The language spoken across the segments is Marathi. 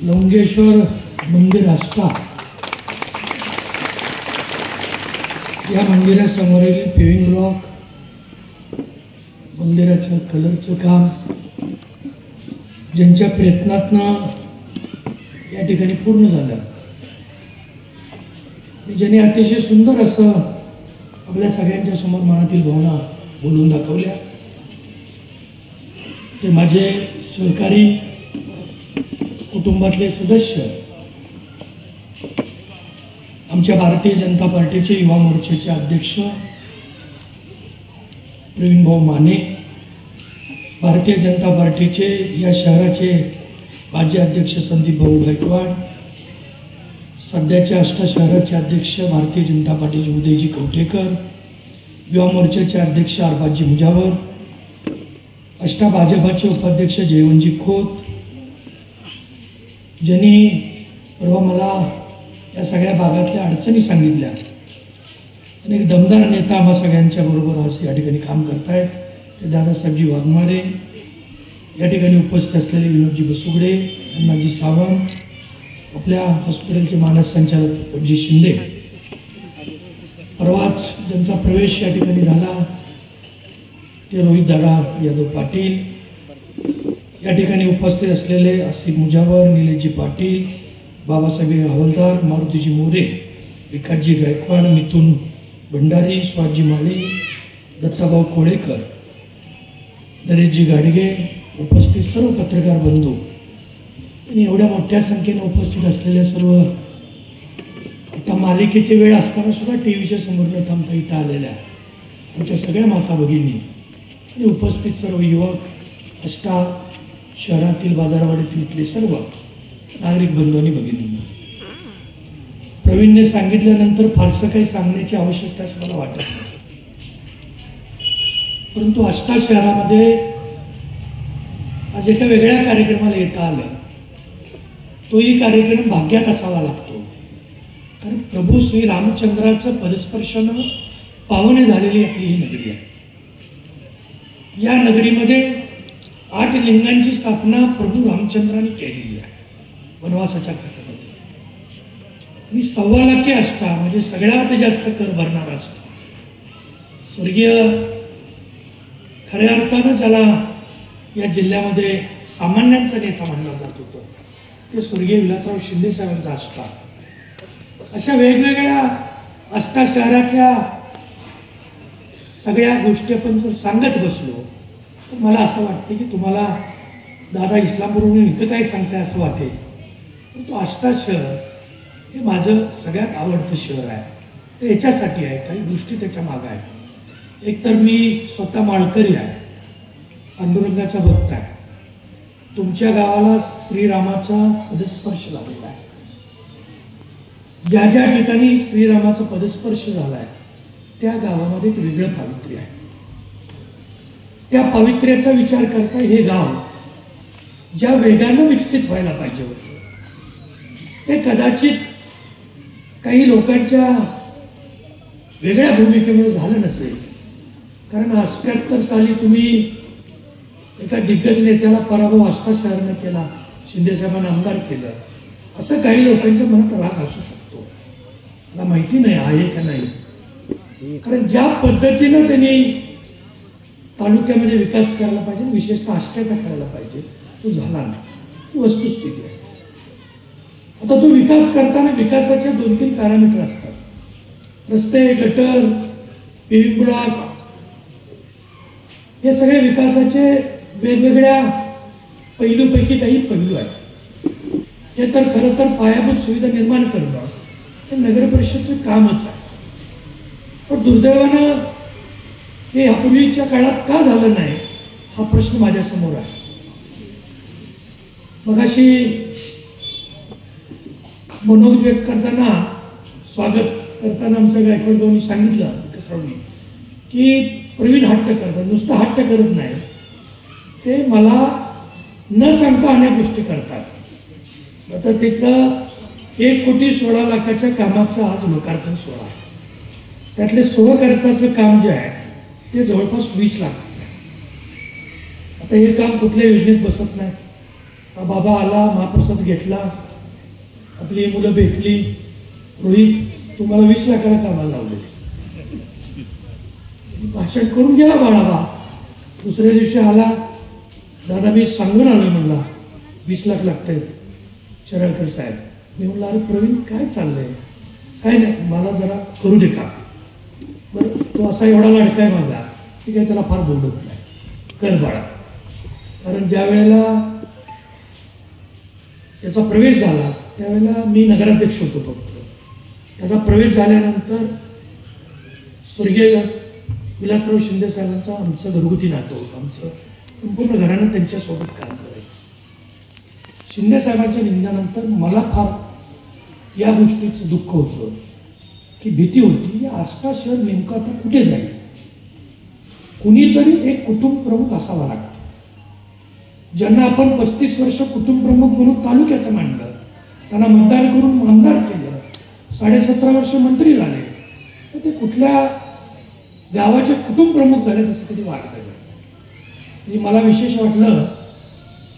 लवंगेश्वर मंदिर आष्टा या मंदिरासमोरील पेविंग ब्लॉक, मंदिराचं कलरचं काम ज्यांच्या प्रयत्नातनं या ठिकाणी पूर्ण झालं, ज्यांनी अतिशय सुंदर असं आपल्या सगळ्यांच्या समोर मनातील भावना बोलून दाखवल्या, ते माझे सहकारी, कुटुंबातले सदस्य, आमच्या भारतीय जनता पार्टीचे युवा मोर्चाचे अध्यक्ष प्रवीण भाऊ माने, भारतीय जनता पार्टीचे या शहराचे माजी अध्यक्ष संदीप भाऊ गायकवाड, सध्याचे आष्टा शहराचे अध्यक्ष भारतीय जनता पार्टीचे उदयजी कवठेकर, युवा मोर्चाचे अध्यक्ष अरबाजी मुजावर, आष्टा भाजपाचे उपाध्यक्ष जयवंतजी खोत, ज्यांनी परवा मला या सगळ्या भागातल्या अडचणी सांगितल्या, आणि एक दमदार नेता आम्हा सगळ्यांच्या बरोबर आज या ठिकाणी काम करतायत, ते दादासाहेबजी वाघमारे, या ठिकाणी उपस्थित असलेले विनोदजी बसुगडे, अण्णाजी सावंत, आपल्या हॉस्पिटलचे मानद संचालक पबजी शिंदे, परवाच ज्यांचा प्रवेश या ठिकाणी झाला ते रोहित दादा यादव पाटील, या ठिकाणी उपस्थित असलेले आसिफ मुजावर, निलेशजी पाटील, बाबासाहेब हवालदार, मारुतीजी मोरे, विकासजी गायकवाड, मिथुन भंडारी, स्वाजी माळे, दत्ताभाऊ कोळेकर, नरेशजी गाडगे, उपस्थित सर्व पत्रकार बंधू आणि एवढ्या मोठ्या संख्येने उपस्थित असलेल्या सर्व, आता मालिकेची वेळ असताना सुद्धा टी व्हीच्या समोर न थांबता इथं आलेल्या आमच्या सगळ्या माता भगिनी आणि उपस्थित सर्व युवक, आष्टा शहरातील बाजारवाडीतील इथले सर्व नागरिक बंधू आणि भगिनींना, प्रवीणने सांगितल्यानंतर फारसं काही सांगण्याची आवश्यकता असं मला वाटत नाही, परंतु आष्टा शहरामध्ये आज एका वेगळ्या कार्यक्रमाला येता आलं, तोही कार्यक्रम भाग्यात असावा लागतो, कारण प्रभू श्री रामचंद्राचं पदस्पर्शानं पावने झालेली आपली ही नगरी आहे. या नगरीमध्ये 8 लिंगांची स्थापना प्रभू रामचंद्रांनी केलेली आहे वनवासाच्या काळामध्ये, आणि 1.25 लाख आष्टा म्हणजे सगळ्यात जास्त कर भरणारा आष्टा. स्वर्गीय खऱ्या अर्थानं ज्याला या जिल्ह्यामध्ये सामान्यांचा नेता मानला जात होतं ते स्वर्गीय विलासराव शिंदे साहेबांचा आष्टा. अशा वेगवेगळ्या आष्टा शहरातल्या सगळ्या गोष्टी आपण जर सांगत बसलो तर मला असं वाटतं की तुम्हाला दादा इस्लामपूरहून इथं काय सांगताय असं वाटेल, पण तो आष्टा शहर हे माझं सगळ्यात आवडतं शहर आहे. ते याच्यासाठी आहे, काही गोष्टी त्याच्या मागं आहेत. एकतर मी स्वतः माळकरी आहे, पांडुरंगाचा भक्त आहे, तुमच्या गावाला श्रीरामाचा पदस्पर्श झालेला आहे. ज्या ज्या ठिकाणी श्रीरामाचा पदस्पर्श झाला आहे त्या गावामध्ये एक वेगळं पावित्र्य आहे. त्या पावित्र्याचा विचार करता हे गाव ज्या वेगानं विकसित व्हायला पाहिजे होते ते कदाचित काही लोकांच्या वेगळ्या भूमिकेमुळे झालं नसेल, कारण 78 साली तुम्ही एका दिग्गज नेत्याला पराभव आष्टा शहरानं केला, शिंदे साहेबांना आमदार केलं, असं काही लोकांच्या मनात राग असू शकतो. मला माहिती नाही आहे का नाही, कारण ज्या पद्धतीनं त्यांनी तालुक्यामध्ये विकास करायला पाहिजे, विशेषतः आष्ट्याचा करायला पाहिजे, तो झाला नाही. ही वस्तुस्थिती आहे. आता तो विकास करताना विकासाचे 2-3 पॅरामीटर असतात. रस्ते, गटर, पेविंग ब्लॉक, हे सगळे विकासाचे वेगवेगळ्या पैलूपैकी काही पैलू आहेत. हे तर खरं तर पायाभूत सुविधा निर्माण करणं हे नगर परिषदेचं कामच आहे. पण दुर्दैवानं ते यापूर्वीच्या काळात का झालं नाही हा प्रश्न माझ्यासमोर आहे. मगाशी मनोगत व्यक्त करताना, स्वागत करताना आमच्या गायकवाड भाऊंनी सांगितलं कसरावनी की प्रवीण हट्ट करतात, नुसतं हट्ट करत नाही, ते मला न सांगता अनेक गोष्टी करतात. आता तिथलं 1,16,00,000च्या कामाचं आज लोकार्पण सोहळा आहे. त्यातले खर्चाचं काम जे आहे ते जवळपास 20 लाखाचं आहे. आता हे काम कुठल्या योजनेत बसत नाही. हा बाबा आला, महाप्रसाद घेतला, आपली मुलं भेटली. रोहित, तुम्हाला 20 लाखाला कामाला लावलेस. भाषण करून गेला बाळाबा. दुसऱ्या दिवशी आला, दादा मी सांगून आलो म्हणला 20 लाख लागतायत शरळकर साहेब. मी म्हणलं अरे प्रवीण काय चाललंय? काय नाही, मला जरा करू दे का. बरं, तो असा एवढा लाडका आहे माझा की काही त्याला फार बोलत नाही. कर बाळा. कारण ज्या वेळेला त्याचा प्रवेश झाला त्यावेळेला मी नगराध्यक्ष होतो फक्त. त्याचा प्रवेश झाल्यानंतर स्वर्गीय विलासराव शिंदे साहेबांचा आमचं घरगुती नातं होतं. आमचं संपूर्ण घरानं त्यांच्यासोबत काम करायचं. शिंदे साहेबांच्या निधनानंतर मला फार या गोष्टीचं दुःख होतं की भीती होती, आष्टा शहर नेमकं आता कुठे जाईल. कुणीतरी एक कुटुंब प्रमुख असावा लागतो. ज्यांना आपण 35 वर्ष कुटुंब प्रमुख म्हणून तालुक्याचं मांडलं, त्यांना मतदान करून आमदार केलं, 17.5 वर्ष मंत्री झाले, तर ते कुठल्या गावाचे कुटुंब प्रमुख झाले तसं कधी वाटलं नाही. म्हणजे मला विशेष वाटलं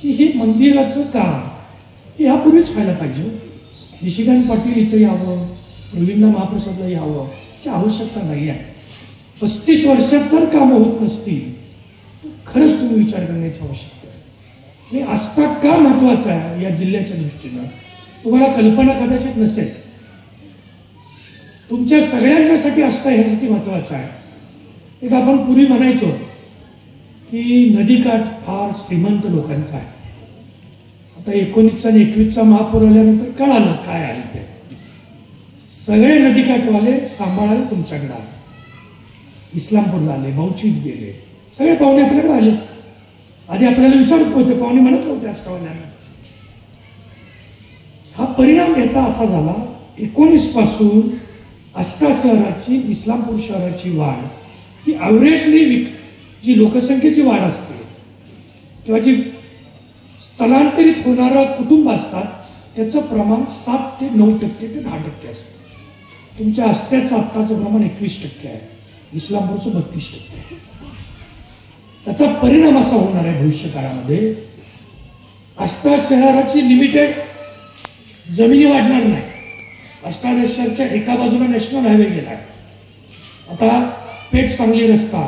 की हे मंदिराचं काम हे यापूर्वीच व्हायला पाहिजे. निशिकांत पाटील इथं यावं, प्रवीणला महाप्रसादला यावं याची आवश्यकता नाही आहे. 35 वर्षात जर कामं होत नसतील तर खरंच तुम्ही विचार करण्याची आवश्यकता आहे. हे आस्था का महत्वाचा आहे या जिल्ह्याच्या दृष्टीनं तुम्हाला कल्पना कदाचित नसेल. तुमच्या सगळ्यांच्यासाठी आस्था ह्यासाठी महत्वाचा आहे. एक आपण पूर्वी म्हणायचो की नदीकाठ फार श्रीमंत लोकांचा आहे. आता 19 आणि 21चा महापूर आल्यानंतर कळालं काय आहे ते. सगळे नदीकाठवाले सांभाळायला तुमच्याकडे आले. इस्लामपूरला आले, बौचीत गेले, सगळे पाहुणे आपल्याकडे आले. आधी आपल्याला विचारत होते, पाहुणे म्हणत नव्हते आष्टावाल्यांना. हा परिणाम याचा असा झाला, 19 पासून आष्टा शहराची, इस्लामपूर शहराची वाढ ही ॲव्हरेजली जी लोकसंख्येची वाढ असते किंवा जी स्थलांतरित होणारं कुटुंब असतात त्याचं प्रमाण 7 ते 9% ते 10% असतं. तुमच्या आष्ट्याचं आत्ताचं प्रमाण 21% आहे, इस्लामपूरचं 32% आहे. त्याचा परिणाम असा होणार आहे भविष्य काळामध्ये, आष्टा शहराची लिमिटेड जमिनी वाढणार नाही. आष्टा शहराच्या एका बाजूला नॅशनल हायवे गेला आहे. आता पेठ सांगली रस्ता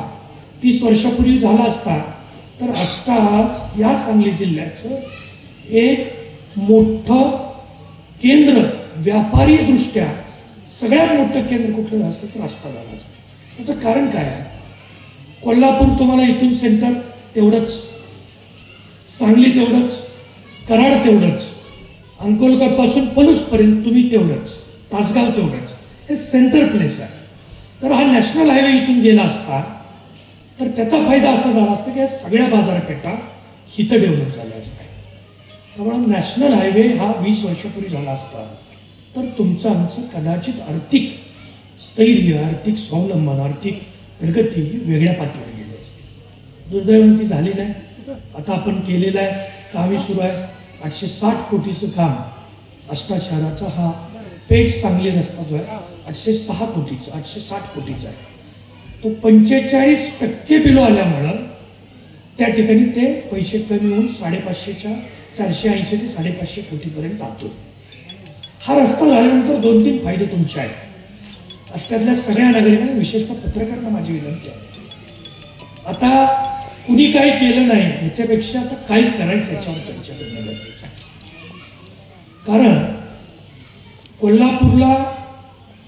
30 वर्षापूर्वी झाला असता तर आष्टा आज या सांगली जिल्ह्याचं एक मोठं केंद्र, व्यापारी दृष्ट्या सगळ्यात मोठं केंद्र कुठलं झालं असतं तर आष्टा झालं असतं. त्याचं कारण काय आहे? कोल्हापूर तुम्हाला इथून सेंटर तेवढंच, सांगली तेवढंच, कराड तेवढंच, अंकोलकरपासून पलूसपर्यंत तुम्ही तेवढंच, तासगाव तेवढंच, हे सेंटर प्लेस आहे. तर हा नॅशनल हायवे इथून गेला असता तर त्याचा फायदा असा झाला असता की या सगळ्या बाजारपेठा हिथं डेव्हलप झाल्या असत्या. त्यामुळे नॅशनल हायवे हा 20 वर्षापूर्वी झाला असता तर तुमचं आमचं कदाचित आर्थिक स्थैर्य, आर्थिक स्वावलंबन, आर्थिक प्रगती ही वेगळ्या पातळीवर गेली असते. दुर्दैवाने ती झाली नाही. आता आपण केलेलं आहे, कामही सुरू आहे. 860 कोटीचं काम आष्टा शहराचा हा पेठ सांगली रस्ता जो आहे 806 कोटीचा, 860 कोटीचा आहे. तो 45% बिलो आल्यामुळं त्या ठिकाणी ते पैसे कमी होऊन 550च्या 480 ते 550 कोटीपर्यंत जातो. हा रस्ता झाल्यानंतर 2-3 फायदे तुमचे आहेत. आष्ट्यातल्या सगळ्या नागरिकांना, विशेषतः पत्रकारांना माझी विनंती आहे, आता कुणी काही केलं नाही याच्यापेक्षा आता काय करायचं याच्यावर चर्चा करणं गरजेचं आहे. कारण कोल्हापूरला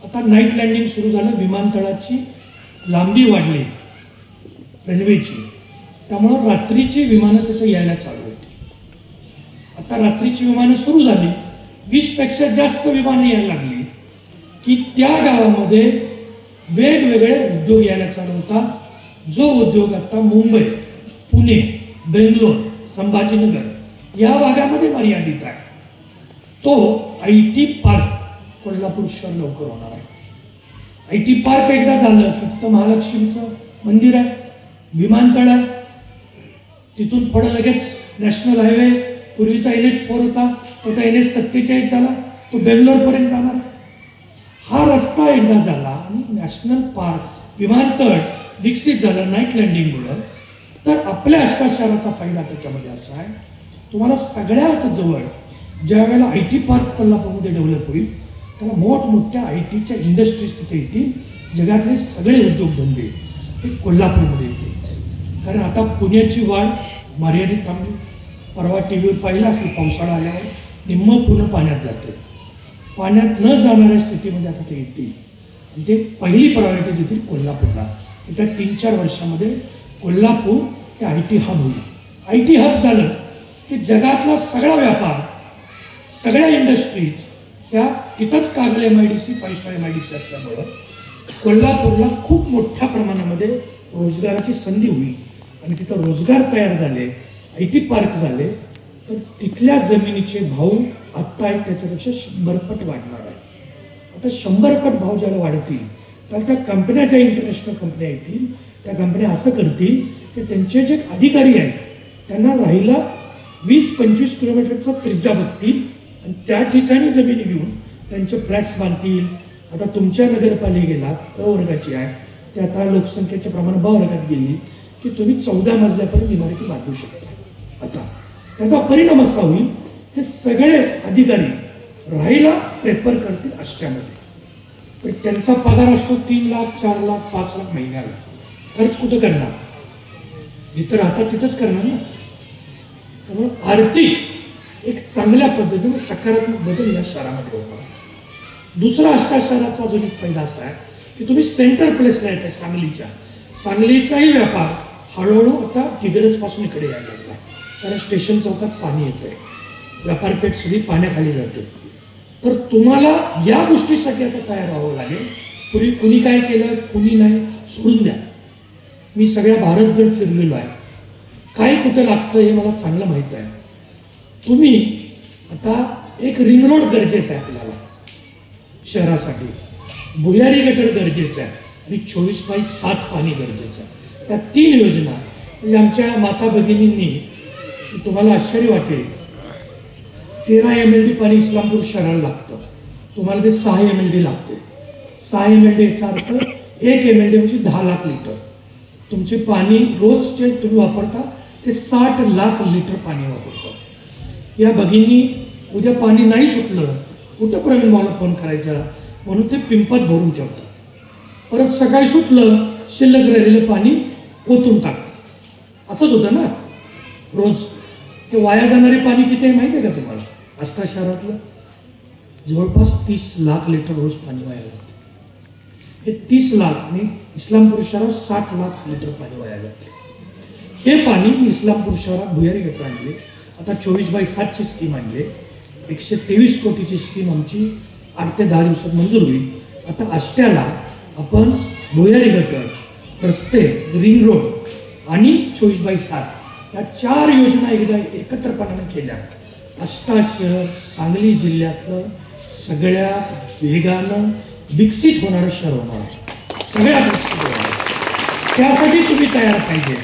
आता नाईट लँडिंग सुरू झालं, विमानतळाची लांबी वाढली रनवेची, त्यामुळं रात्रीची विमानं तिथं यायला चालू होती. आता रात्रीची विमानं सुरू झाली, 20पेक्षा जास्त विमानं यायला लागली की त्या गावामध्ये वेगवेगळे उद्योग यायला चालू होतात. जो उद्योग आता मुंबई, पुणे, बेंगलोर, संभाजीनगर या भागामध्ये मर्यादित आहे, तो IT पार्क कोल्हापूर शहर लवकर होणार आहे. IT पार्क एकदा झालं की तिथं महालक्ष्मीचं मंदिर आहे, विमानतळ आहे, तिथून पुढे लगेच नॅशनल हायवे, पूर्वीचा NH4 होता तो NH47 झाला, तो बेंगलोरपर्यंत जाणार. हा रस्ता एकदा झाला आणि नॅशनल पार्क, विमानतळ विकसित झालं नाईट लँडिंगमुळं, तर आपल्या आष्टा शहराचा फायदा त्याच्यामध्ये असा आहे तुम्हाला सगळ्यात जवळ ज्या वेळेला आय टी पार्क कोल्हापूरमध्ये डेव्हलप होईल त्याला मोठमोठ्या आय टीच्या इंडस्ट्रीज तिथे येतील. जगातले सगळे उद्योगधंदे हे कोल्हापूरमध्ये येतील. कारण आता पुण्याची वाढ मर्यादित थांबली. परवा टी व्हीवर पाहिलं असेल, पावसाळा आल्यावर निम्म पुणे पाण्यात जाते. पाण्यात न जाणाऱ्या स्थितीमध्ये आता ते येतील आणि ते पहिली प्रायोरिटी देतील कोल्हापूरला. येत्या 3-4 वर्षामध्ये कोल्हापूर हे आय टी हब होईल. आय टी हब झालं की जगातला सगळा व्यापार, सगळ्या इंडस्ट्रीज ह्या तिथंच कागल MIDC 5 स्टार MIDC असल्यामुळं कोल्हापूरला खूप मोठ्या प्रमाणामध्ये रोजगाराची संधी होईल. आणि तिथं रोजगार तयार झाले, आय टी पार्क झाले, तर तिथल्या जमिनीचे भाव आत्ता आहेत त्याच्यापेक्षा 100 पट वाढणार आहे. आता 100 पट भाव ज्याला वाढतील तर त्या कंपन्या, ज्या इंटरनॅशनल कंपन्या येतील त्या कंपन्या असं करतील की त्यांचे जे अधिकारी आहेत त्यांना राहिला 20-25 किलोमीटरचा त्रिज्या बघतील आणि त्या ठिकाणी जमिनी घेऊन त्यांचे फ्लॅट्स बांधतील. आता तुमच्या नगरपालिकेला क वर्गाची आहे, ते आता लोकसंख्येच्या प्रमाण ब वर्गात गेली की तुम्ही 14 मजल्यापर्यंत इमारती बांधू शकता. आता त्याचा परिणाम असा होईल की सगळे अधिकारी राहायला प्रेफर करतील आष्ट्यामध्ये. तर त्यांचा पगार असतो 3 लाख, 4 लाख, 5 लाख महिन्याला. खर्च कुठं करणार? जिथं राहतात तिथंच करणार ना. त्यामुळे आर्थिक एक चांगल्या पद्धतीने सकारात्मक बदल या शहरामध्ये होणार. दुसरा आष्टा शहराचा अजून एक फायदा असा आहे की तुम्ही सेंटर प्लेसला येत आहे. सांगलीचाही व्यापार हळूहळू आता दिग्रजपासून इकडे यायला लागला. कारण स्टेशन चौकात पाणी येत आहे, व्यापारपेठ सगळी पाण्याखाली जाते. तर तुम्हाला या गोष्टीसाठी आता तयार व्हावं लागेल. पूर्वी कुणी काय केलं, कुणी नाही, सोडून द्या. मी सगळ्या भारतभर फिरलेलो आहे, काय कुठं लागतं हे मला चांगलं माहीत आहे. तुम्ही आता एक रिंग रोड गरजेचं आहे आपल्याला शहरासाठी, भुयारी गटर गरजेचं आहे आणि 24/7 पाणी गरजेचं आहे. त्या 3 योजना म्हणजे आमच्या माता भगिनींनी, तुम्हाला आश्चर्य वाटेल, 13 MLD पाणी इस्लामपूर शहराला लागतं. तुम्हाला ते 6 MLD लागते. 6 MLD याचा अर्थ 1 MLD म्हणजे 10 लाख लिटर. तुमचे पाणी रोज जे तुम्ही वापरता ते 60 लाख लिटर पाणी वापरता. या भगिनी उद्या पाणी नाही सुटलं, कुठं प्रवीण मला फोन करायचा, म्हणून ते पिंपात भरून ठेवतात. परत सकाळी सुटलं, शिल्लक राहिलेलं पाणी ओतून टाकतात. असंच होतं ना रोज. ते वाया जाणारे पाणी किती आहे माहिती आहे का तुम्हाला? आष्टा शहरातलं जवळपास 30 लाख लिटर रोज पाणी वाया जाते. हे 30 लाख आणि इस्लामपूर शहरात 60 लाख लिटर पाणी वाया जाते. हे पाणी मी इस्लामपूर शहरात भुयारी गटर आणले. आता 24/7 स्कीम आणली. 123 कोटीची स्कीम आमची 8 ते 10 दिवसात मंजूर होईल. आता आष्ट्याला आपण भुयारी गटर, रस्ते, रिंग रोड आणि 24/7 या 4 योजना एकदा एकत्रपणाने केल्या. आष्टा शहर सांगली जिल्ह्यातलं सगळ्यात वेगानं विकसित होणारं शहर होणार आहे. सगळ्यात विकसित होणार. त्यासाठी तुम्ही तयार पाहिजे.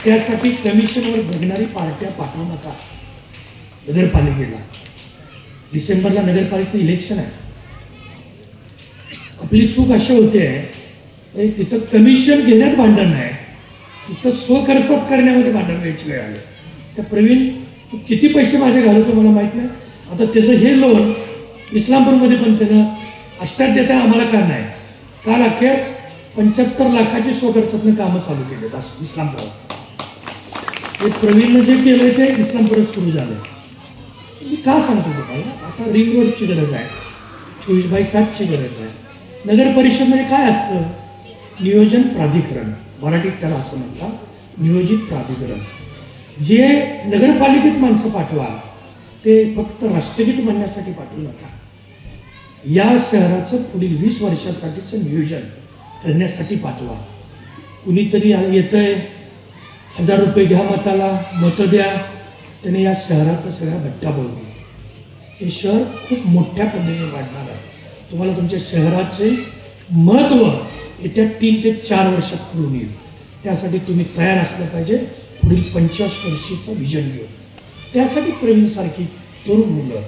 त्यासाठी कमिशनवर जगणारी पार्ट्या पाठवू नका नगरपालिकेला. डिसेंबरला नगरपालिकेचं इलेक्शन आहे. आपली चूक अशी होते, तिथं कमिशन घेण्यात भांडण नाही, तिथं स्वखर्चात करण्यामध्ये भांडण व्हायची वेळ आली. तर प्रवीण तू किती पैसे माझे घालवतो मला माहीत नाही. आता त्याचं हे लोन इस्लामपूरमध्ये पण त्यानं आष्ट्यात देता आम्हाला का नाही? काल अखेर 75 लाखाची स्वखर्चातनं कामं चालू केलेत इस्लामपुरात. हे प्रवीणनं जे केलं ते इस्लामपुरात सुरू झालं. मी का सांगतो तुम्हाला? आता रिंग रोडची गरज आहे, 24/7ची गरज आहे. नगर परिषदमध्ये काय असतं? नियोजन प्राधिकरण, मराठीत त्याला असं म्हणतात, नियोजित प्राधिकरण. जे नगरपालिकेत माणसं पाठवा ते फक्त राष्ट्रगीत म्हणण्यासाठी पाठवू नका. या शहराचं पुढील 20 वर्षासाठीचं नियोजन करण्यासाठी पाठवा. कुणीतरी येतंय, 1000 रुपये घ्या मताला, मतं द्या, त्याने या शहराचा सगळा भट्टा बोलतो. हे शहर खूप मोठ्या पद्धतीने वाढणार आहे. तुम्हाला तुमच्या शहराचे महत्त्व येत्या 3 ते 4 वर्षात कळून येईल. त्यासाठी तुम्ही तयार असलं पाहिजे. पुढील 25 वर्षीचं विजन घेऊन. त्यासाठी प्रवीणसारखी तरुण मुलं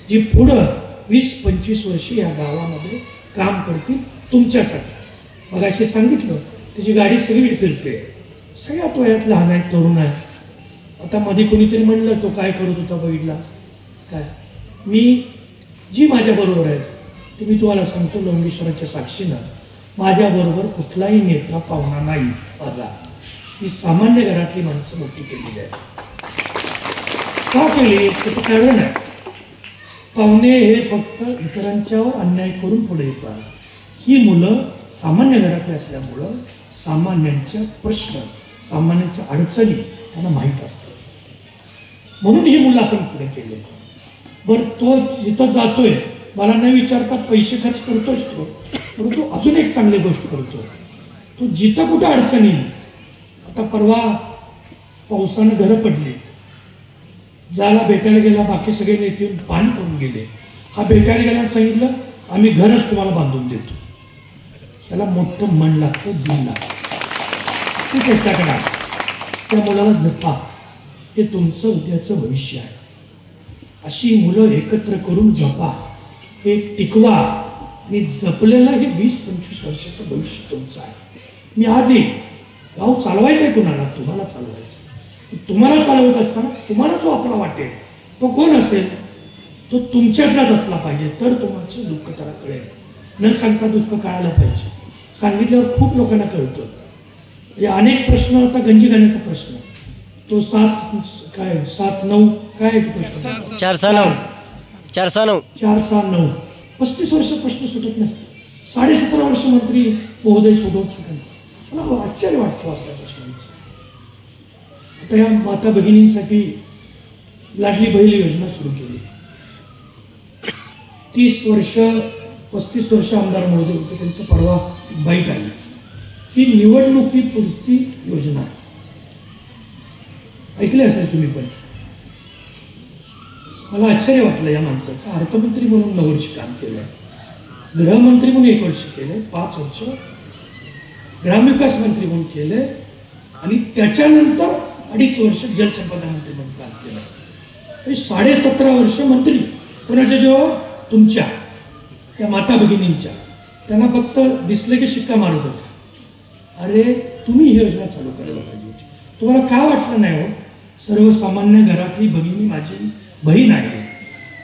जी पुढं 20-25 वर्षी या गावामध्ये काम करतील तुमच्यासाठी. मगाशी सांगितलं त्याची गाडी सगळी फिरते, सगळ्यात वयात लहान आहे, तरुण आहे. आता मध्ये कोणीतरी म्हणलं तो काय करत होता बघितला काय, मी जी माझ्याबरोबर आहे ते मी तुम्हाला सांगतो, लंगेश्वराच्या साक्षीनं माझ्याबरोबर कुठलाही नेता पाहुणा नाही माझा. मी सामान्य घरातली माणसं मोठी केलेली आहे. का केली त्याचं कारण आहे, पाहुणे हे फक्त इतरांच्यावर अन्याय करून पुढे येतात. ही मुलं सामान्य घरातली असल्यामुळं सामान्यांच्या प्रश्न, सामान्यांच्या अडचणी त्यांना माहीत असतात, म्हणून ही मुलं आपण पुढे केले. बरं, तो जिथं जातोय मला न विचारता पैसे खर्च करतोच तो, परंतु अजून एक चांगली गोष्ट करतो, तो जिथं कुठं अडचण येईल. आता परवा पावसानं घरं पडली, ज्याला भेटायला गेला बाकी सगळे नेते पाणी करून गेले. हा भेटायला गेला सांगितलं आम्ही घरच तुम्हाला बांधून देतो. त्याला मोठं मन लागतं, दिन लागतं. ते त्याच्याकडे त्या मुलाला जपा, हे तुमचं उद्याचं भविष्य आहे. अशी मुलं एकत्र करून जपा, हे टिकवा आणि जपलेलं हे 20-25 वर्षाचं भविष्य तुमचं आहे. मी आजही गाव चालवायचं आहे, कुणाला तुम्हाला चालवायचं. तुम्हाला चालवत असताना तुम्हाला जो आपला वाटेल तो कोण असेल तो तुमच्यातलाच असला पाहिजे, तर तुमचं दुःख त्याला कळेल. न सांगता दुःख कळायला पाहिजे. सांगितल्यावर खूप लोकांना कळतं. म्हणजे अनेक प्रश्न, आता गंजी गाण्याचा प्रश्न तो 7-9 काय प्रश्न 4-6-9 35 वर्ष प्रश्न सुटत नाही. 17.5 वर्ष मंत्री महोदय सोडवत शकत. मला आश्चर्य वाटतं वाचल्या प्रश्नांचं. आता या माता भगिनींसाठी लाडली बहीण योजना सुरू केली. 35 वर्ष आमदार महोदय होते, त्यांचं परवा बाईट आली. ही निवडणुकीपुरती योजना आहे. ऐकले असेल तुम्ही पण. मला आश्चर्य वाटलं या माणसाचं. अर्थमंत्री म्हणून 9 वर्ष काम केलं, गृहमंत्री म्हणून 1 वर्ष केले, 5 वर्ष ग्रामविकास मंत्री म्हणून केले, आणि त्याच्यानंतर 2.5 वर्ष जलसंपदा मंत्री म्हणून काम केलं. 17.5 वर्ष मंत्री. कोणाच्या जेव्हा तुमच्या त्या माता भगिनींच्या. त्यांना फक्त दिसलं की शिक्का मारत होते. अरे तुम्ही ही योजना चालू करायला पाहिजे होती. तुम्हाला का वाटलं नाही हो? सर्वसामान्य घरातली भगिनी माझी बहीण आहे,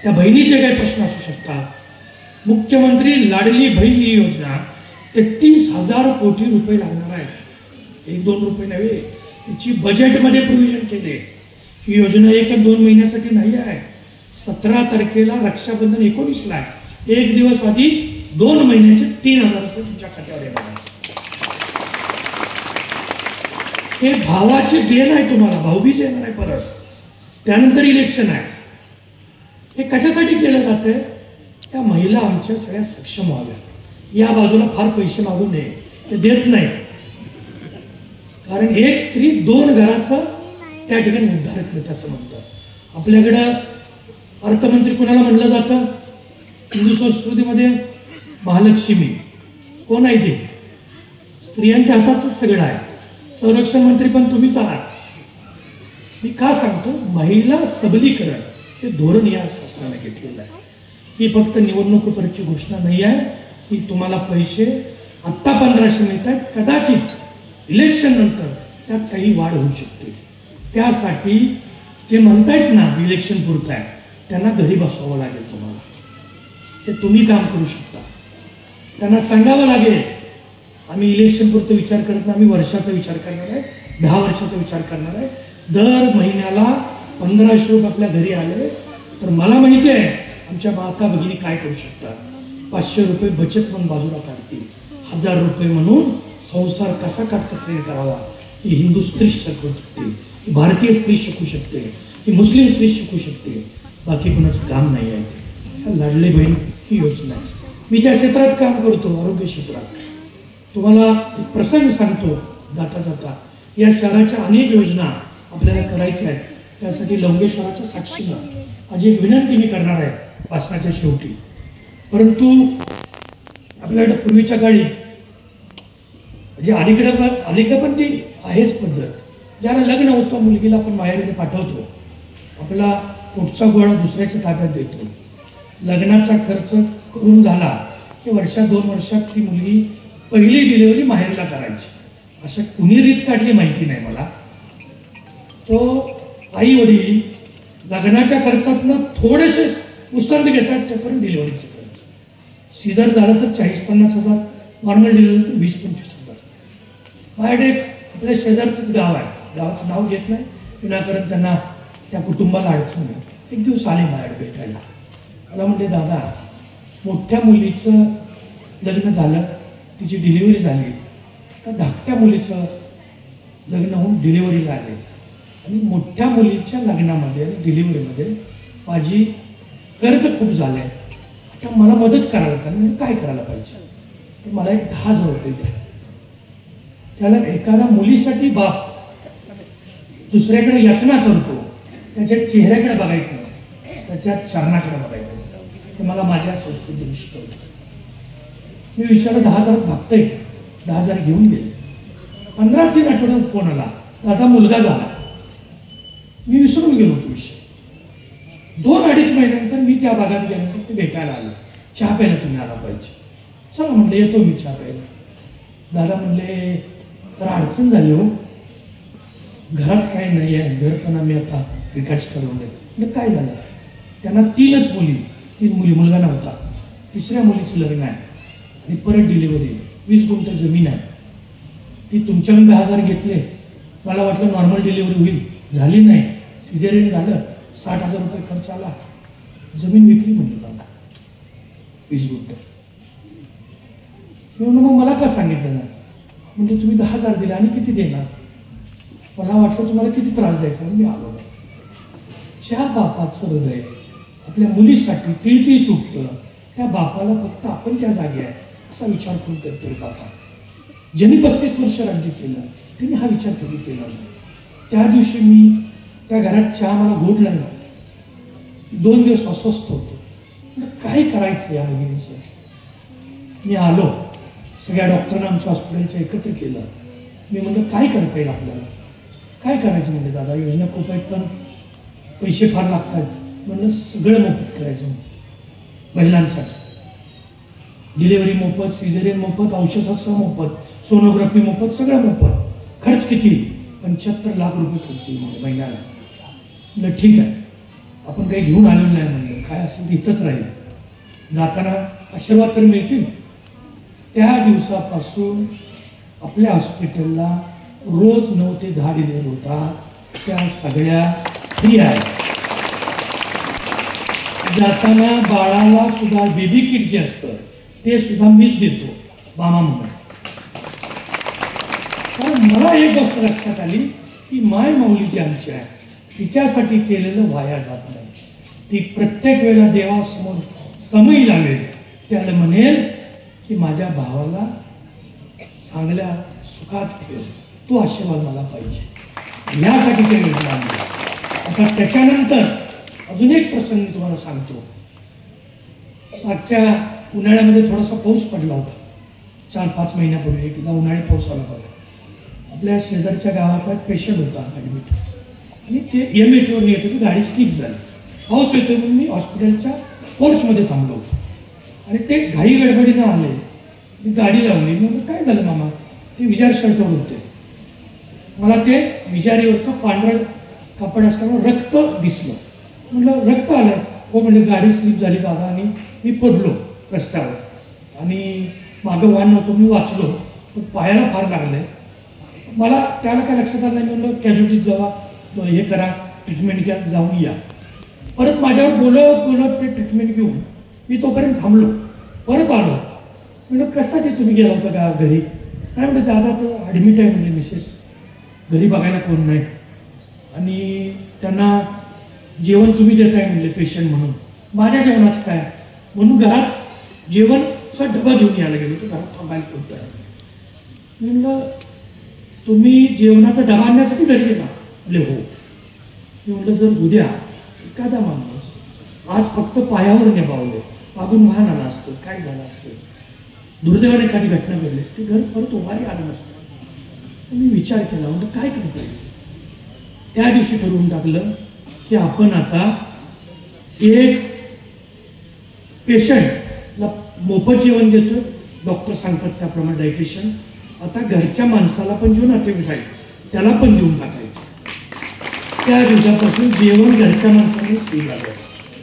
त्या बहिणीचे काही प्रश्न असू शकतात. मुख्यमंत्री लाडली बहीण ही योजना 33,000 कोटी रुपये लागणार आहे. 1-2 रुपये नव्हे, त्याची बजेटमध्ये प्रोव्हिजन केले. ही योजना 1-2 महिन्यासाठी नाही आहे. 17 तारखेला रक्षाबंधन 19ला आहे. 1 दिवस आधी 2 महिन्याचे 3,000 रुपये तुमच्या खात्यावर येणार आहे. हे भावाचे देण आहे तुम्हाला, भाऊबीज येणार आहे परत. त्यानंतर इलेक्शन आहे. हे कशासाठी केलं जातंय? त्या महिला आमच्या सगळ्या सक्षम व्हाव्या. या बाजूला फार पैसे मागू नये, ते देत नाही. कारण एक स्त्री 2 घराचा त्या ठिकाणी उद्धार करते असं म्हणतात. आपल्याकडं अर्थमंत्री कुणाला म्हणलं जातं हिंदू संस्कृतीमध्ये? महालक्ष्मी. कोण आहे ते? स्त्रियांच्या हाताचंच सगळं आहे. संरक्षण मंत्री पण तुम्हीच आहात. मी का सांगतो? महिला सबलीकरण हे धोरण या शासनाने घेतलेलं आहे. ही फक्त निवडणुकीवरची घोषणा नाही आहे. ही तुम्हाला पैसे आत्ता 1500 मिळत आहेत, कदाचित इलेक्शन नंतर त्यात काही वाढ होऊ शकते. त्यासाठी जे म्हणतायत ना इलेक्शन पुरतं आहे, त्यांना घरी बसवावं लागेल तुम्हाला. ते तुम्ही काम करू शकता. त्यांना सांगावं लागेल आम्ही इलेक्शन पुरतं विचार करत नाही, आम्ही वर्षाचा विचार करणार आहे, 10 वर्षाचा विचार करणार आहे. दर महिन्याला 1500 रुपये आपल्या घरी आले तर मला माहिती आहे आमच्या माता भगिनी काय करू शकतात. 500 रुपये बचत म्हणून बाजूला काढतील. 1000 रुपये म्हणून संसार कसा काटकसरीने करावा ही हिंदू स्त्री शिकू शकते, ही भारतीय स्त्री शिकू शकते, ही मुस्लिम स्त्री शिकू शकते. बाकी कोणाचं काम नाही आहे ते. लाडली बहीण ही योजना आहे. मी ज्या क्षेत्रात काम करतो, आरोग्य क्षेत्रात, तुम्हाला एक प्रसंग सांगतो जाता जाता. या शहराच्या अनेक योजना आपल्याला करायच्या आहेत. त्यासाठी लंगेश्वराच्या साक्षीनं आज एक विनंती मी करणार आहे भाषणाच्या शेवटी. परंतु आपल्याकडे पूर्वीच्या काळी म्हणजे अलीकडे पण ती आहेच पद्धत. ज्याला लग्न होतं मुलगीला आपण माहेरमध्ये पाठवतो, आपला पोटचा गोळा दुसऱ्याच्या ताब्यात देतो. लग्नाचा खर्च करून झाला की 1-2 वर्षात ती मुलगी पहिली डिलिव्हरी माहेरला करायची. अशा कुणी रीत काढली माहिती नाही मला. तो आई वडील लग्नाच्या खर्चातनं थोडेसे उसतंड घेतात, त्यापर्यंत डिलिव्हरीचं खर्च. सीझर झालं तर 40-50 हजार, नॉर्मल डिलिव्हरी तर 20-25 हजार. माझ्याकडे आपल्या शेजारचंच गाव आहे, गावाचं नाव घेत नाही विनाकारण त्यांना त्या कुटुंबाला अडचण नाही. एक दिवस आले माझ्याकडे भेटायला. मला म्हणते, दादा मोठ्या मुलीचं लग्न झालं, तिची डिलिव्हरी झाली, तर धाकट्या मुलीचं लग्न होऊन डिलिव्हरीला आले आणि मोठ्या मुलीच्या लग्नामध्ये आणि डिलिव्हरीमध्ये माझी कर्ज खूप झालं आहे. आता मला मदत करायला का, मी काय करायला पाहिजे? तर मला एक 10,000 रुपये द्या. त्याला एखाद्या मुलीसाठी बाप दुसऱ्याकडे याचना करतो, त्याच्या चेहऱ्याकडे बघायचं नसतं, त्याच्या चरणाकडे बघायचं असतं. ते मला माझ्या संस्कृतीने शिकवलं. मी विचारलं 10,000 भागतंय? 10,000 घेऊन गेले. 15-3 आठवड्यात फोन आला, दादा मुलगा झाला. मी विसरून गेलो तो विषय. 2-2.5 महिन्यानंतर मी त्या भागात गेल्यानंतर ते भेटायला आलं. चहा प्यायला तुम्ही आला पाहिजे. चला म्हणलं, येतो मी चहा प्यायला. दादा म्हणले, तर अडचण झाली हो, घरात काही नाही आहे, घर पण आम्ही आता विकास ठरवले. म्हणजे काय झालं? त्यांना 3च मुली, 3 मुली, मुलगा नव्हता. 3ऱ्या मुलीचं लग्न आहे आणि परत डिलिव्हरी. 20 गुंठ जमीन आहे. ती तुमच्याकडून 10,000 घेतले. मला वाटलं नॉर्मल डिलिव्हरी होईल, झाली नाही. सिझेरियन झालं, 60,000 रुपये खर्च आला. जमीन विकली म्हणजे मला 20 गुंठ. म्हणून मग मला का सांगितलं नाही? म्हणजे तुम्ही 10,000 दिले आणि किती देणार? मला वाटलं तुम्हाला किती त्रास द्यायचा, मी आलो नाही. ज्या बापाचं हृदय आपल्या मुलीसाठी तिळती तुटतं, त्या बापाला फक्त आपण त्या जागी आहे असा विचार करून करतोय बापा. ज्यांनी 35 वर्ष राज्य केलं त्यांनी हा विचार कधी केला नाही. त्या दिवशी मी त्या घरात चहा मला घोटला नाही. 2 दिवस अस्वस्थ होतो. काय करायचं या मुलींसाठी? मी आलो, सगळ्या डॉक्टरांना आमच्या हॉस्पिटलचं एकत्र केलं. मी म्हणलं, काय करता येईल आपल्याला? काय करायचं? म्हणजे दादा योजना खूप आहेत पण पैसे फार लागतात. म्हणलं सगळं मोफत करायचं महिलांसाठी. डिलिव्हरी मोफत, सिझेरियन मोफत, औषधाचं मोफत, सोनोग्राफी मोफत, सगळं मोफत. खर्च किती? 75 लाख रुपये खर्च येईल म्हणजे महिन्याला. म्हणलं ठीक आहे, आपण काही घेऊन आलेलं नाही. म्हणलं काय असेल इथंच राहील, जाताना आशीर्वाद तर मिळतील. त्या दिवसापासून आपल्या हॉस्पिटलला रोज 9 ते 10 डिलिव्हरी होता. त्या सगळ्या फ्री आहेत. जाताना बाळाला सुद्धा बेबी किट जे असतं ते सुद्धा मीच देतो मामा म्हणून. कारण मला एक गोष्ट लक्षात आली की माय माऊली जी आमची आहे तिच्यासाठी केलेलं वाया जात नाही. ती प्रत्येक वेळेला देवासमोर समई लावेल, त्याला म्हणेल की माझ्या भावाला चांगल्या सुखात ठेव, तो आशीर्वाद मला पाहिजे. यासाठी ते योजना आणली. आता त्याच्यानंतर अजून एक प्रसंग मी तुम्हाला सांगतो. मागच्या उन्हाळ्यामध्ये थोडासा पाऊस पडला होता. 4-5 महिन्यापूर्वी एकदा उन्हाळी पाऊस आला बघा. आपल्या शेजारच्या गावातला एक पेशंट होता ॲडमिट आणि ते MHवर येत होती. गाडी स्लिप झाली. पाऊस येतोय म्हणून मी हॉस्पिटलच्या पोर्चमध्ये थांबलो होतो आणि ते घाई गडबडीनं आले. मी गाडी लावली. मी म्हणलं काय झालं मामा? ते विजार शर्टवर होते. मला ते विजारीवरचं पांढरं कापड असल्यामुळे रक्त दिसलं. म्हटलं रक्त आलं? हो म्हणजे गाडी स्लिप झाली दादा आणि मी पडलो रस्त्यावर आणि मागं वाहन नव्हतं, मी वाचलो पण पायाला फार लागलं आहे. मला त्याला काय लक्षात आलं नाही. म्हणलं कॅज्युलिटीत जावा, हे करा, ट्रीटमेंट घ्या, जाऊन या. परत माझ्यावर बोलत बोलत ते ट्रीटमेंट घेऊन मी तोपर्यंत थांबलो. परत आलो. म्हणलं कशासाठी तुम्ही गेला होता का घरी? काय म्हणलं दादा तर ॲडमिट आहे म्हणजे मिसेस, घरी बघायला कोण नाही आणि त्यांना जेवण तुम्ही देताय म्हणले पेशंट म्हणून. माझ्या जेवणाचं काय म्हणून घरात जेवणचा डबा घेऊन यायला गेलो तर घरात थांबायला होत आहे. म्हणलं तुम्ही जेवणाचा डबा आणण्यासाठी घरी गेला? म्हणजे हो. मी म्हटलं जर उद्या एखादा माणूस आज फक्त पायावर निभावले, मागून वाहन आला असतं, काय झालं असतं, दुर्दैवाने एखादी घटना घडली असती, घर परत उभारी आलं नसतं. मी विचार केला, म्हणजे काय करता येईल. त्या दिवशी ठरवून टाकलं की आपण आता एक पेशंटला मोफत जेवण देतो, डॉक्टर सांगतात त्याप्रमाणे डायटिशियन. आता घरच्या माणसाला पण जो नातेवाईक आहे त्याला पण देऊन टाकायचं. त्या दिवसापासून जेवण घरच्या माणसाने फ्री झालं.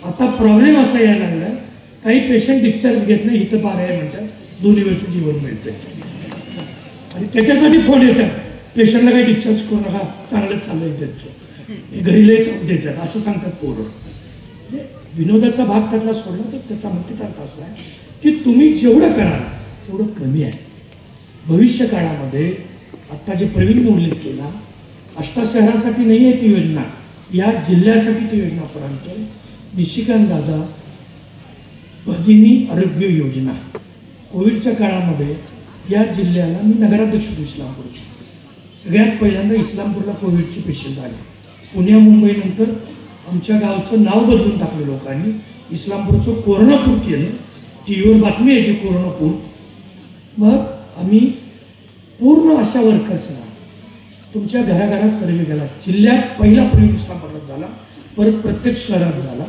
आता प्रॉब्लेम असा यायला लागला, काही पेशंट डिस्चार्ज घेत नाही, इथं पारायण म्हणतात 2 वेळचं जेवण मिळतंय आणि त्याच्यासाठी फोन येतात, पेशंटला काही डिस्चार्ज करू नका, चांगलं चाललंय त्यांचं, घरी लय देतात असं सांगतात पोरं. विनोदाचा भाग त्यातला सोडला तर त्याचा मुख्य अर्थ असा आहे की तुम्ही जेवढं कराल तेवढं कमी आहे. भविष्य काळामध्ये आता जे प्रवीण उल्लेख केला, 8 शहरासाठी नाही आहे ती योजना, या जिल्ह्यासाठी ती योजना परंतु निशिकांत दादा भगिनी आरोग्य योजना. कोविडच्या काळामध्ये या जिल्ह्याला मी नगराध्यक्ष होतो इस्लामपूरचे. सगळ्यात पहिल्यांदा इस्लामपूरला कोविडचे पेशंट आले. पुण्या मुंबईनंतर आमच्या गावचं नाव बदलून टाकलं लोकांनी, इस्लामपूरचं कोरोनापूर केलं. टी व्हीवर बातमी यायची कोरोनापूर. मग आम्ही पूर्ण अशा वर्कर्सना तुमच्या घराघरात सर्वे केला. जिल्ह्यात पहिला प्रयोग इस्लामपूरला झाला, परत प्रत्येक शहरात झाला.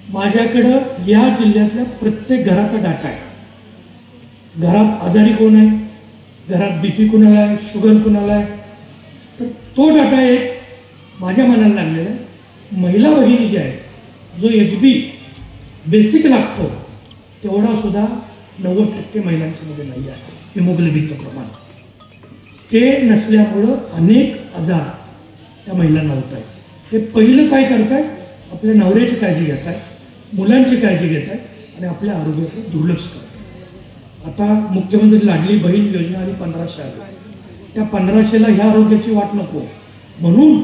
माझ्याकडं या जिल्ह्यातल्या प्रत्येक घराचा डाटा आहे. घरात आजारी कोण आहे, घरात बीपी कुणाला आहे, शुगर कुणाला आहे, तर तो डाटा एक माझ्या मनाला लागलेला आहे. महिला भगिनी जी आहे, जो HB बेसिक लागतो तेवढा सुद्धा 90% महिलांच्या मध्ये नाही आहे. हिमोग्लोबिनचं प्रमाण ते नसल्यामुळं अनेक आजार त्या महिलांना होत आहेत. ते पहिलं काय करतायत, आपल्या नवऱ्याची काळजी घेत आहेत, मुलांची काळजी घेत आहेत आणि आपल्या आरोग्याकडे दुर्लक्ष करतात. आता मुख्यमंत्री लाडली बहीण योजना आली 1500 आली. त्या 1500ला ह्या आरोग्याची वाट नको म्हणून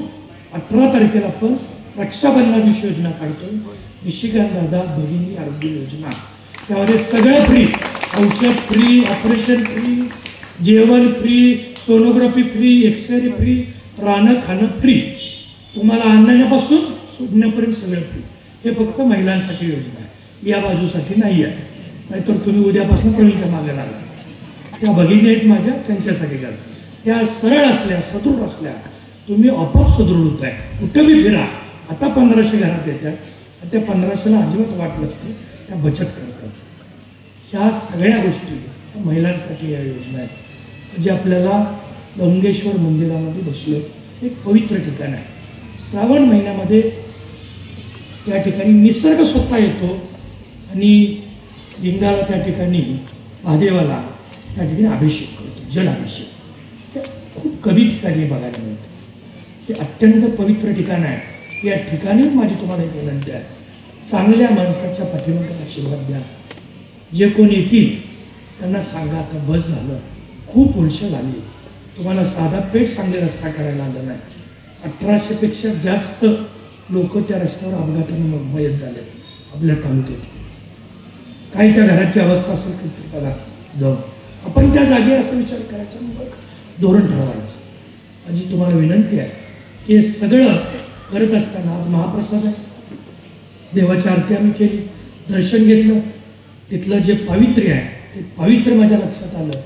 18 तारखेला आपण रक्षाबंधना दिवशी योजना काढतो, निशिकांत दादा भगिनी आरोग्य योजना. त्यामध्ये सगळं फ्री, औषध फ्री, ऑपरेशन फ्री, जेवण free, sonography free, x-ray free, राहणं खाणं फ्री, तुम्हाला आणण्यापासून सोडण्यापर्यंत सगळं फ्री. हे फक्त महिलांसाठी योजना आहे, या बाजूसाठी नाही आहे. नाहीतर तुम्ही उद्यापासून प्रवीणच्या मागे लागला. त्या भगिनी आहेत माझ्या, त्यांच्यासाठी करा. त्या सरळ असल्या, सदृढ असल्या, तुम्ही आपोआप सदृढ होत आहे. कुठं बी फिरा. आता 1500 घरात येतात, त्या 1500ला अजिबात वाट नसते, त्या बचत करतात. ह्या सगळ्या गोष्टी महिलांसाठी या योजना आहेत. म्हणजे आपल्याला लंगेश्वर मंदिरामध्ये बसलो, एक पवित्र ठिकाण आहे. श्रावण महिन्यामध्ये त्या ठिकाणी निसर्ग स्वतः येतो आणि लिंगाला त्या ठिकाणी महादेवाला त्या ठिकाणी अभिषेक करतो, जलाभिषेक. ते खूप कमी ठिकाणी बघायला मिळतं. हे अत्यंत पवित्र ठिकाण आहे. या ठिकाणी माझी तुम्हाला एक विनंती आहे, चांगल्या माणसाच्या पाठीमागे आशीर्वाद द्या. जे कोण येतील त्यांना सांगा आता बस झालं, खूप उलशा झाली, तुम्हाला साधा पेठ चांगले रस्ता करायला आला नाही. 1800पेक्षा जास्त लोक त्या रस्त्यावर अपघाताने मयत झालेत आपल्या तालुक्यात. काही त्या घराची अवस्था असेल तर बघा जाऊन आपण त्या जागी असा विचार करायचा, मग धोरण ठरवायचं. माझी तुम्हाला विनंती आहे की हे सगळं करत असताना आज महाप्रसाद आहे, देवाची आरती आम्ही केली, दर्शन घेतलं, तिथलं जे पावित्र्य आहे ते पावित्र्य माझ्या लक्षात आलं.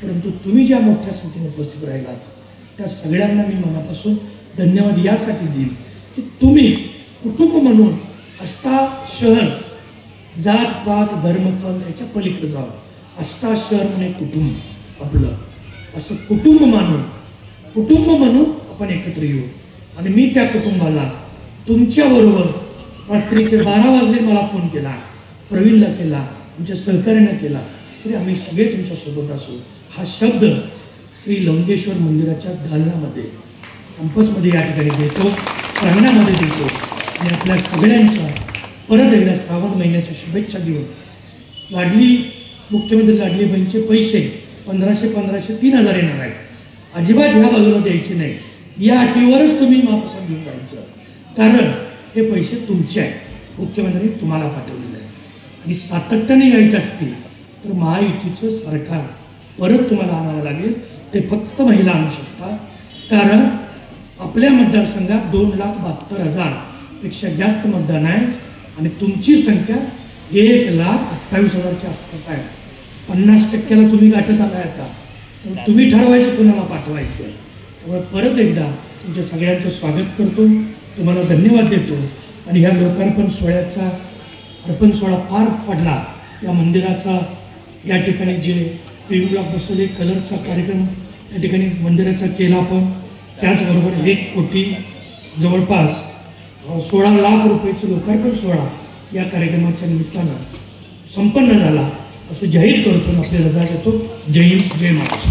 परंतु तुम्ही ज्या मोठ्या संख्येने उपस्थित राहिलात त्या सगळ्यांना मी मनापासून धन्यवाद यासाठी देईन की तुम्ही कुटुंब म्हणून 8 शहर, जात पात धर्मपण याच्या पलीकडे जावं. 8 शहर म्हणजे कुटुंब आपलं, असं कुटुंब म्हणून आपण एकत्र येऊ. आणि मी त्या कुटुंबाला तुमच्याबरोबर रात्रीचे 12 वाजले मला फोन केला, प्रवीणला केला, आमच्या सहकार्याने केला, तरी आम्ही सगळे तुमच्यासोबत असू. हा शब्द श्री लंगेश्वर मंदिराच्या दालनामध्ये कॅम्पसमध्ये या ठिकाणी देतो, प्रांगणामध्ये देतो. आणि आपल्या सगळ्यांच्या परत एकदा श्रावण महिन्याच्या शुभेच्छा देऊन लाडली मुख्यमंत्री लाडली बहीणचे पैसे 1500 3000 येणार आहेत. अजिबात ह्या बाजूला द्यायचे नाही. या अटीवरच तुम्ही महाप्रसाद घेऊन जायचं, कारण हे पैसे तुमचे आहेत, मुख्यमंत्र्यांनी तुम्हाला पाठवलेले आहे. आणि सातत्याने यायचे असतील तर महायुतीचं सरकार परत तुम्हाला आणावं लागेल. ते फक्त महिला आणू शकतात, कारण आपल्या मतदारसंघात 2,72,000 पेक्षा जास्त मतदान आहे आणि तुमची संख्या 1,28,000च्या आसपास आहे. 50% तुम्ही गाठत आलाय. आता तुम्ही ठरवायचं कुणाला पाठवायचं. त्यामुळे परत एकदा तुमच्या सगळ्यांचं स्वागत करतो, तुम्हाला धन्यवाद देतो. आणि ह्या लोकार्पण सोहळ्याचा अर्पण सोहळा पार पडला. या मंदिराचा या ठिकाणी जे PV ब्लॉक बसवले, कलरचा कार्यक्रम या ठिकाणी मंदिराचा केला आपण. त्याचबरोबर 1 कोटी जवळपास 16 लाख रुपयाचं लोकार्पण सोहळा या कार्यक्रमाच्या निमित्तानं संपन्न झाला असं जाहीर करतो आणि आपली रजा घेतो. जय हिंद, जय महाराष्ट्र.